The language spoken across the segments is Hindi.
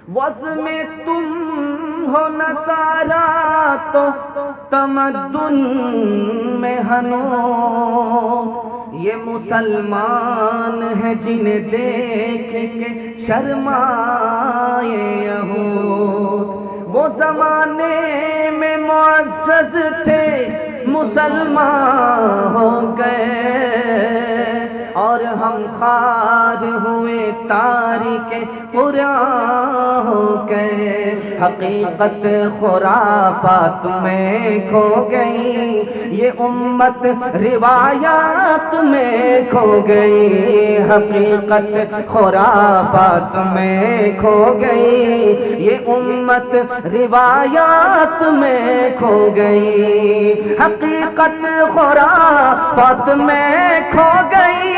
वज़ में तुम हो नसारा तो तमद्दुन में हनूर, ये मुसलमान है जिन्हें देख के शर्माए यहूद। वो ज़माने में मुअज़्ज़ज़ थे मुसलमान हो गए, और हम खार हुए तारिके कुरान हो गए। हकीकत खुराफात में खो गई, ये उम्मत रिवायात में खो गई। हकीकत खुराफात में खो गई, ये उम्मत रिवायात में खो गई। हकीकत खुराफात में खो गई,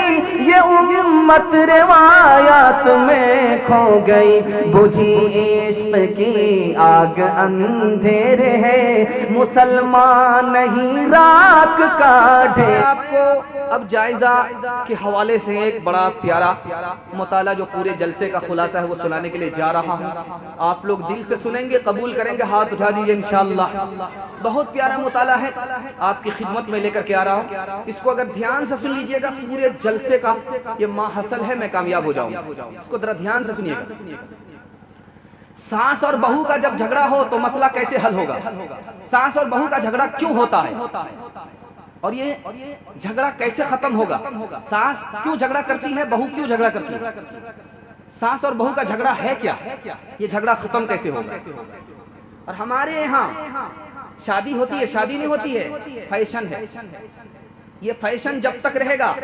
ये उम्मत रिवायात में खो गई। बुझी इश्क की आग अंधेरे है, मुसलमान नहीं राख का ढेर। आपको अब जायजा के हवाले से एक बड़ा प्यारा मुताला जो पूरे जलसे का खुलासा है वो सुनाने के लिए जा रहा हूँ। आप लोग दिल से सुनेंगे, कबूल करेंगे, हाथ उठा दीजिए इंशाअल्लाह। बहुत प्यारा मुताला है, आपकी खिदमत में लेकर के आ रहा हूँ। इसको अगर ध्यान से सुन लीजिएगा, पूरे जलसे का ये माहसल है, मैं कामयाब हो जाऊंगा। इसको जरा ध्यान से सुनिएगा। सास और बहू का जब झगड़ा हो तो मसला कैसे हल होगा, सास और बहू का झगड़ा क्यों होता है, और ये झगड़ा कैसे खत्म होगा। सास क्यों झगड़ा करती है, बहू क्यों झगड़ा करती है, सास और बहू का झगड़ा है क्या, ये झगड़ा खत्म कैसे होगा। और हमारे यहाँ शादी होती है, शादी नहीं होती है, फैशन है। ये फैशन जब तक रहेगा,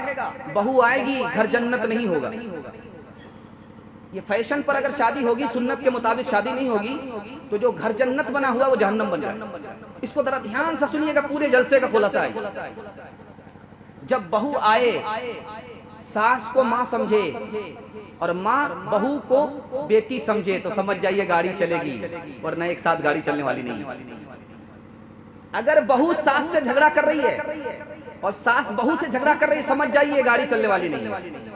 बहू आएगी घर जन्नत नहीं होगा। ये फैशन पर अगर शादी होगी, सुन्नत के मुताबिक शादी नहीं होगी, तो जो घर जन्नत बना हुआ वो जहन्नम बन जाएगा। इसको जरा ध्यान से सुनिएगा, पूरे जलसे का खुलासा है। जब बहू आए, सास को माँ समझे और माँ बहू को बेटी समझे, तो समझ जाइए गाड़ी चलेगी, वरना एक साथ गाड़ी चलने वाली नहीं है। अगर बहू सास से झगड़ा कर रही है और सास बहू से झगड़ा कर रही है, समझ जाइए गाड़ी चलने वाली नहीं है।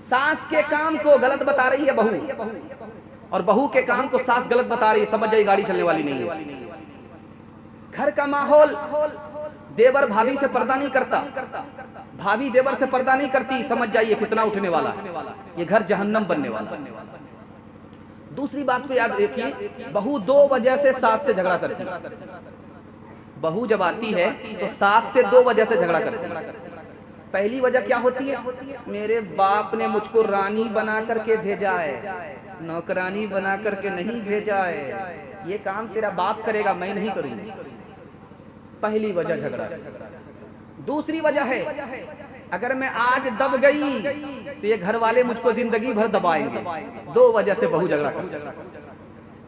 सास के काम को गलत बता रही है बहू, और बहू के काम को सास गलत बता रही है, समझ जाइए गाड़ी चलने वाली नहीं है। घर का माहौल, देवर भाभी से पर्दा नहीं करता, भाभी देवर से पर्दा नहीं करती, समझ जाइए फितना उठने वाला है, ये घर जहन्नम बनने वाला। दूसरी बात को याद रखिए, बहू दो वजह से सास से झगड़ा करती है। बहू जब आती है तो सास से दो वजह से झगड़ा करती है। पहली वजह क्या होती है, मेरे बाप ने मुझको रानी बना करके भेजा है, नौकरानी बना करके नहीं भेजा है, ये काम तेरा बाप करेगा, मैं नहीं करूंगा। पहली वजह झगड़ा। दूसरी वजह है, अगर मैं आज दब गई तो ये घर वाले मुझको जिंदगी भर दबाएंगे। दो वजह से बहू झगड़ा करती है।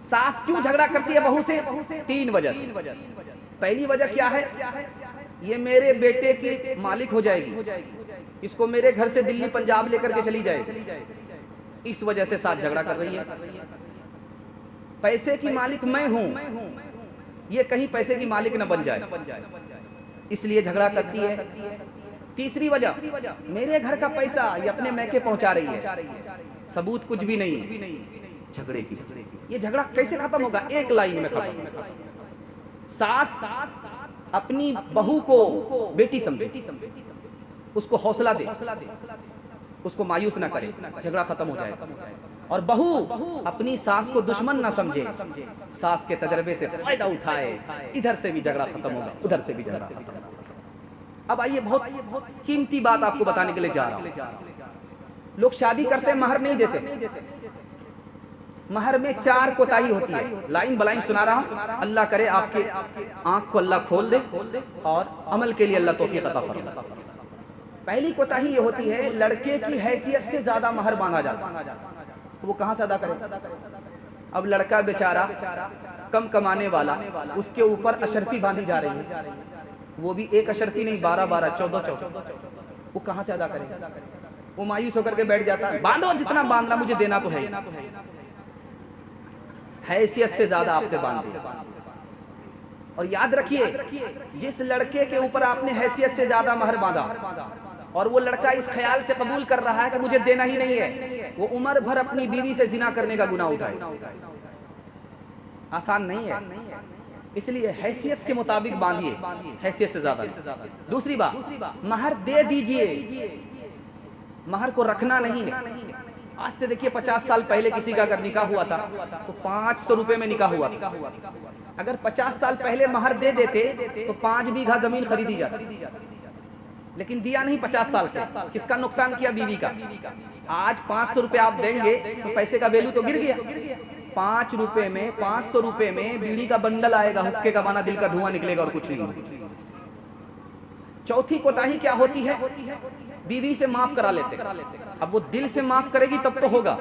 सास क्यों झगड़ा करती है बहू से, तीन वजह से। पहली वजह क्या है, ये मेरे बेटे की मालिक हो जाएगी, इसको मेरे घर से दिल्ली पंजाब लेकर के चली जाएगी, इस वजह से साथ झगड़ा कर रही है। पैसे की मालिक मैं हूं, ये कहीं पैसे की मालिक न बन जाए, इसलिए झगड़ा करती है। तीसरी वजह, मेरे घर का पैसा ये अपने मैके पहुंचा रही है, सबूत कुछ भी नहीं, झगड़े की। ये झगड़ा कैसे खत्म होगा, एक लाइन में खत्म। सास अपनी बहू को बेटी समझे, उसको हौसला दे, उसको मायूस ना करे, झगड़ा खत्म हो जाएगा। और बहू अपनी सास को दुश्मन ना समझे, सास के तजर्बे से फायदा उठाए, इधर से भी झगड़ा खत्म होगा, उधर से भी झगड़ा खत्म होगा। अब आइए, बहुत कीमती बात आपको बताने के लिए जा रहा हूं। लोग शादी करते हैं, महर नहीं देते। महर में चार कोताही होती है, लाइन बलाइन सुना रहा हूं। अल्लाह करे आपके आंख को अल्लाह खोल दे और अमल के लिए अल्लाह तौफीक अता फरमाए। पहली कोताही ये होती है, लड़के की हैसियत से ज्यादा महर मांगा जाता है, वो कहां से अदा करे। अब लड़का बेचारा कम कमाने वाला, उसके ऊपर अशरफी बांधी जा रही है, वो भी एक अशरफी नहीं, 12-12, 14-14, वो कहां से अदा करे। वो मायूस होकर के बैठ जाता है, बांधो जितना बांधना, मुझे देना तो है, हैसियत से ज्यादा आपसे बांधे। और याद रखिए, जिस लड़के के ऊपर आपने हैसियत से ज्यादा महर बांधा और वो लड़का इस ख्याल से कबूल कर रहा है कि मुझे देना ही नहीं है, वो उम्र भर अपनी बीवी से जिना करने का गुनाह उठाए। आसान नहीं है, इसलिए हैसियत के मुताबिक बांधिए, हैसियत से ज्यादा। दूसरी बात, महर दे दीजिए, महर को रखना नहीं है। आज से देखिए 50 साल पहले किसी का अगर निकाह हुआ था तो 500 रुपए में निकाह हुआ था। अगर 50 साल पहले महर दे देते तो 5 बीघा जमीन खरीदी जाती, लेकिन दिया नहीं 50 साल से। किसका नुकसान किया? बीवी का। आज 500 रुपए आप देंगे तो पैसे का वैल्यू तो गिर गया। 5 रुपए में, 500 रुपए में बीड़ी का बंडल आएगा, हुक्के का बना, दिल का धुआं निकलेगा और कुछ नहीं। चौथी कोताही क्या होती है? बीवी से माफ करा लेते। अब वो दिल से माफ करेगी तब तो होगा,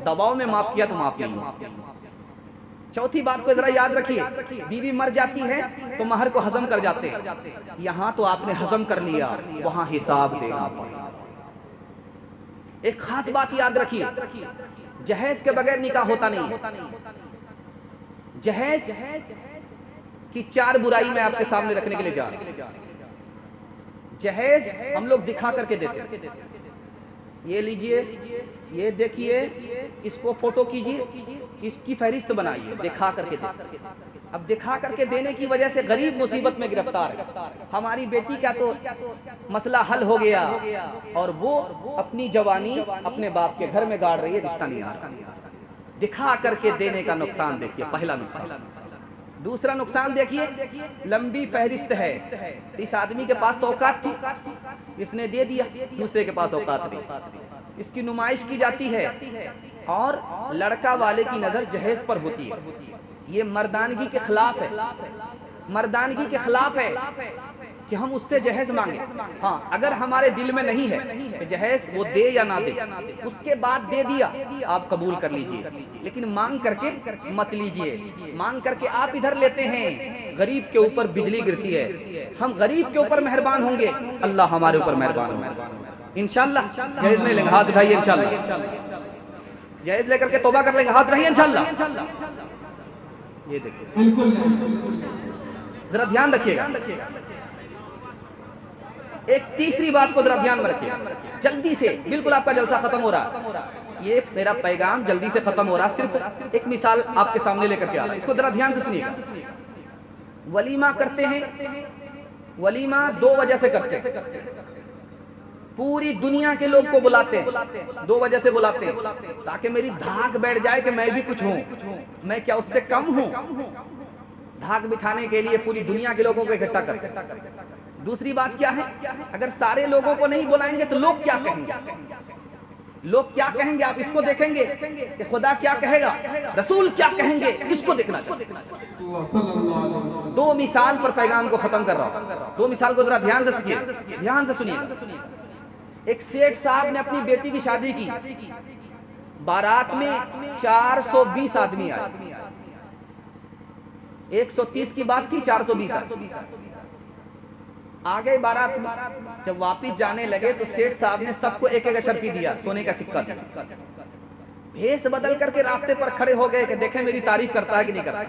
दबाव में माफ किया तो माफ नहीं होगा। चौथी बात को जरा याद रखिए, बीवी मर जाती है तो महर को हजम कर जाते हैं। यहाँ तो आपने हजम कर लिया, वहां हिसाब देना पड़ेगा। एक खास बात याद रखिए, जहेज के बगैर निकाह होता नहीं। जहेज की 4 बुराई मैं आपके सामने रखने के लिए जा रहा हूं। जहेज हम लोग दिखा करके देते, ये लीजिए, ये देखिए, इसको फोटो कीजिए, इसकी फहरिस्त बनाइए, दिखा करके दे। अब दिखा करके देने की वजह से गरीब मुसीबत में गिरफ्तार है। हमारी बेटी का तो मसला हल हो गया और वो अपनी जवानी अपने बाप के घर में गाड़ रही है, रिश्ता नहीं आ रहा। दिखा करके देने का नुकसान देखिए, पहला नुकसान। दूसरा नुकसान देखिए, लंबी फहरिस्त है। इस आदमी के पास तो औकात थी, इसने दे दिया, दूसरे के पास औकात नहीं। इसकी नुमाइश की जाती है और लड़का वाले की नजर जहेज पर होती है। ये मर्दानगी के खिलाफ है, मर्दानगी के खिलाफ है कि हम उससे जहेज मांगे। हाँ, अगर हमारे दिल में नहीं है कि जहेज वो दे या ना दे, उसके बाद दे दिया आप कबूल कर लीजिए, लेकिन मांग करके मत लीजिए। मांग करके आप इधर लेते हैं, गरीब के ऊपर बिजली गिरती है। हम गरीब के ऊपर मेहरबान होंगे, अल्लाह हमारे ऊपर मेहरबान होगा इंशाल्लाह। जहेज नहीं लेंगे, हाथ उठाइए इंशाल्लाह। जहेज लेकर के तौबा कर लेंगे, हाथ रहिए इंशाल्लाह। ये देखिए, जरा ध्यान रखिएगा। एक तीसरी बात को जरा ध्यान में रखिए, जल्दी से, बिल्कुल आपका जलसा खत्म हो रहा, ये मेरा पैगाम जल्दी से खत्म हो रहा। सिर्फ एक मिसाल आपके सामने लेकर के आ रहा है, इसको जरा ध्यान से सुनिएगा। वलीमा करते हैं, वलीमा 2 वजह से करते हैं। पूरी दुनिया के लोग को बुलाते हैं, 2 वजह से बुलाते हैं, ताकि मेरी धाक बैठ जाए कि मैं भी कुछ हूं, मैं क्या उससे कम हूं। धाक बिठाने के लिए पूरी दुनिया के लोगों को इकट्ठा करते। दूसरी बात क्या है, अगर सारे लोगों को नहीं बुलाएंगे तो लोग क्या कहेंगे? लोग क्या कहेंगे आप इसको देखेंगे कि खुदा क्या कहेगा, रसूल क्या कहेंगे, इसको देखना चाहिए। 2 मिसाल पर पैगाम को खत्म कर रहा हूं। 2 मिसाल को जरा ध्यान से सुनिए, ध्यान से सुनिए। एक सेठ साहब ने अपनी बेटी की शादी की, बारात में 420 आदमी आए। 130 की बात थी, 420 आ गए बारात में। जब वापिस जाने लगे तो सेठ साहब ने सबको एक एक अशर्फी दिया, सोने का सिक्का दिया। भेष बदल करके रास्ते पर खड़े हो गए कि देखें मेरी तारीफ करता है कि नहीं करता।